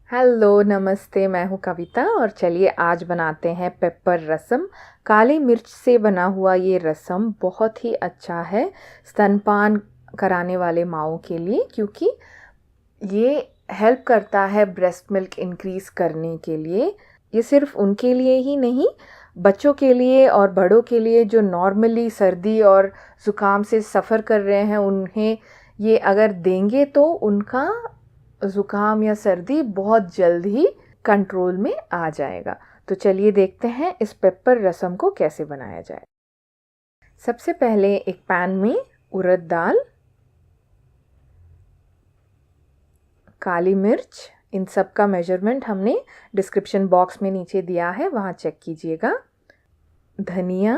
Hello नमस्ते, मैं हूँ कविता और चलिए आज बनाते हैं पेपर रसम। काली मिर्च से बना हुआ ये रसम बहुत ही अच्छा है स्तनपान कराने वाले माँओं के लिए, क्योंकि ये हेल्प करता है ब्रेस्ट मिल्क इंक्रीज़ करने के लिए। ये सिर्फ उनके लिए ही नहीं, बच्चों के लिए और बड़ों के लिए जो नॉर्मली सर्दी और ज़ुकाम से सफ़र कर रहे हैं, उन्हें ये अगर देंगे तो उनका ज़ुकाम या सर्दी बहुत जल्द ही कंट्रोल में आ जाएगा। तो चलिए देखते हैं इस पेपर रसम को कैसे बनाया जाए। सबसे पहले एक पैन में उड़द दाल, काली मिर्च, इन सब का मेजरमेंट हमने डिस्क्रिप्शन बॉक्स में नीचे दिया है, वहाँ चेक कीजिएगा। धनिया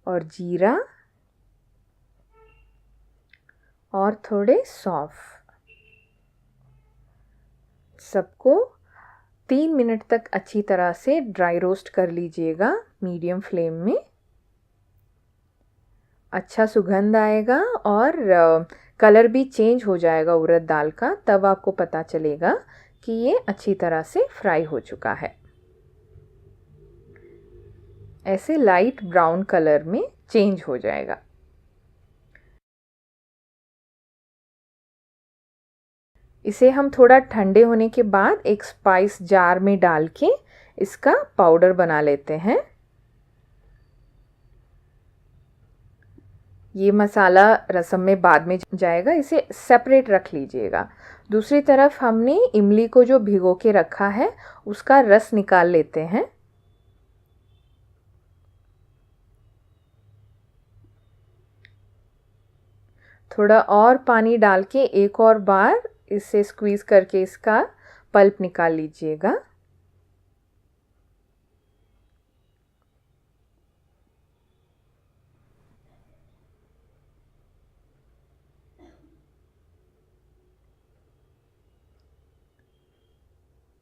और जीरा और थोड़े सौंफ, सबको 3 मिनट तक अच्छी तरह से ड्राई रोस्ट कर लीजिएगा मीडियम फ्लेम में। अच्छा सुगंध आएगा और कलर भी चेंज हो जाएगा उड़द दाल का, तब आपको पता चलेगा कि ये अच्छी तरह से फ्राई हो चुका है। ऐसे लाइट ब्राउन कलर में चेंज हो जाएगा। इसे हम थोड़ा ठंडे होने के बाद एक स्पाइस जार में डाल के इसका पाउडर बना लेते हैं। ये मसाला रसम में बाद में जाएगा, इसे सेपरेट रख लीजिएगा। दूसरी तरफ हमने इमली को जो भिगो के रखा है उसका रस निकाल लेते हैं। थोड़ा और पानी डाल के एक और बार इसे स्क्वीज करके इसका पल्प निकाल लीजिएगा।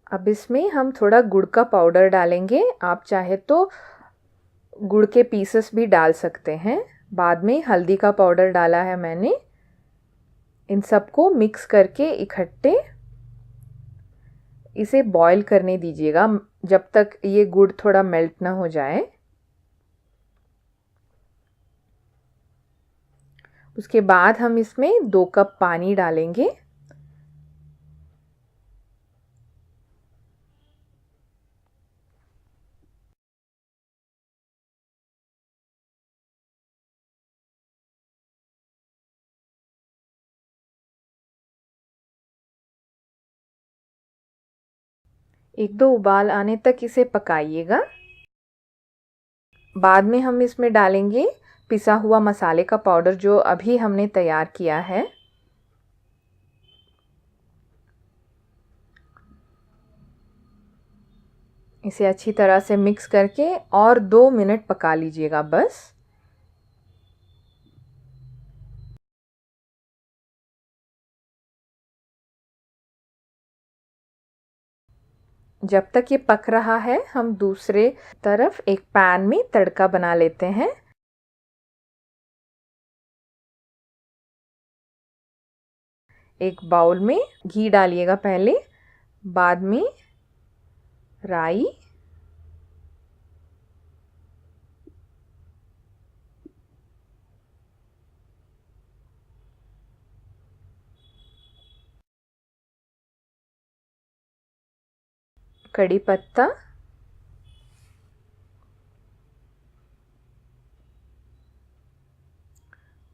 अब इसमें हम थोड़ा गुड़ का पाउडर डालेंगे। आप चाहे तो गुड़ के पीसेस भी डाल सकते हैं। बाद में हल्दी का पाउडर डाला है मैंने। इन सबको मिक्स करके इकट्ठे इसे बॉईल करने दीजिएगा जब तक ये गुड़ थोड़ा मेल्ट ना हो जाए। उसके बाद हम इसमें 2 कप पानी डालेंगे। एक दो उबाल आने तक इसे पकाइएगा। बाद में हम इसमें डालेंगे पिसा हुआ मसाले का पाउडर जो अभी हमने तैयार किया है। इसे अच्छी तरह से मिक्स करके और 2 मिनट पका लीजिएगा बस। जब तक ये पक रहा है हम दूसरे तरफ एक पैन में तड़का बना लेते हैं। एक बाउल में घी डालिएगा पहले, बाद में राई, कड़ी पत्ता,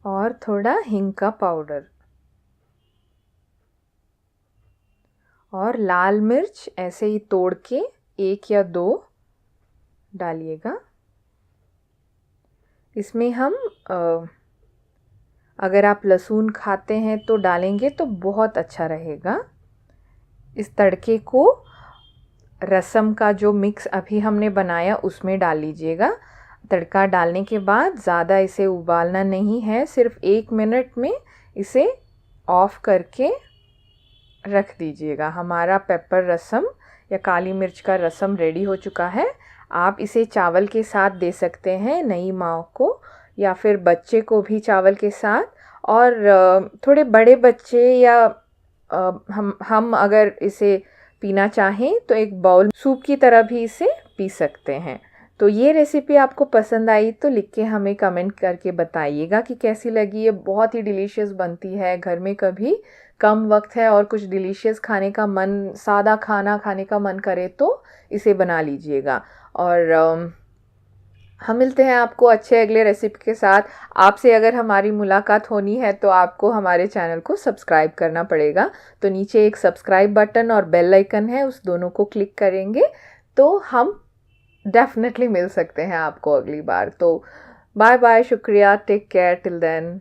और थोड़ा हिंग का पाउडर, और लाल मिर्च ऐसे ही तोड़ के 1 या 2 डालिएगा। इसमें हम अगर आप लहसुन खाते हैं तो डालेंगे तो बहुत अच्छा रहेगा। इस तड़के को रसम का जो मिक्स अभी हमने बनाया उसमें डाल लीजिएगा। तड़का डालने के बाद ज़्यादा इसे उबालना नहीं है, सिर्फ 1 मिनट में इसे ऑफ करके रख दीजिएगा। हमारा पेपर रसम या काली मिर्च का रसम रेडी हो चुका है। आप इसे चावल के साथ दे सकते हैं नई माँ को, या फिर बच्चे को भी चावल के साथ। और थोड़े बड़े बच्चे या हम अगर इसे पीना चाहें तो एक बाउल सूप की तरह भी इसे पी सकते हैं। तो ये रेसिपी आपको पसंद आई तो लिख के हमें कमेंट करके बताइएगा कि कैसी लगी। ये बहुत ही डिलीशियस बनती है। घर में कभी कम वक्त है और कुछ डिलीशियस खाने का मन, सादा खाना खाने का मन करे तो इसे बना लीजिएगा। और हम मिलते हैं आपको अच्छे अगले रेसिपी के साथ। आपसे अगर हमारी मुलाकात होनी है तो आपको हमारे चैनल को सब्सक्राइब करना पड़ेगा। तो नीचे एक सब्सक्राइब बटन और बेल आइकन है, उस दोनों को क्लिक करेंगे तो हम डेफिनेटली मिल सकते हैं आपको अगली बार। तो बाय बाय, शुक्रिया, टेक केयर टिल देन।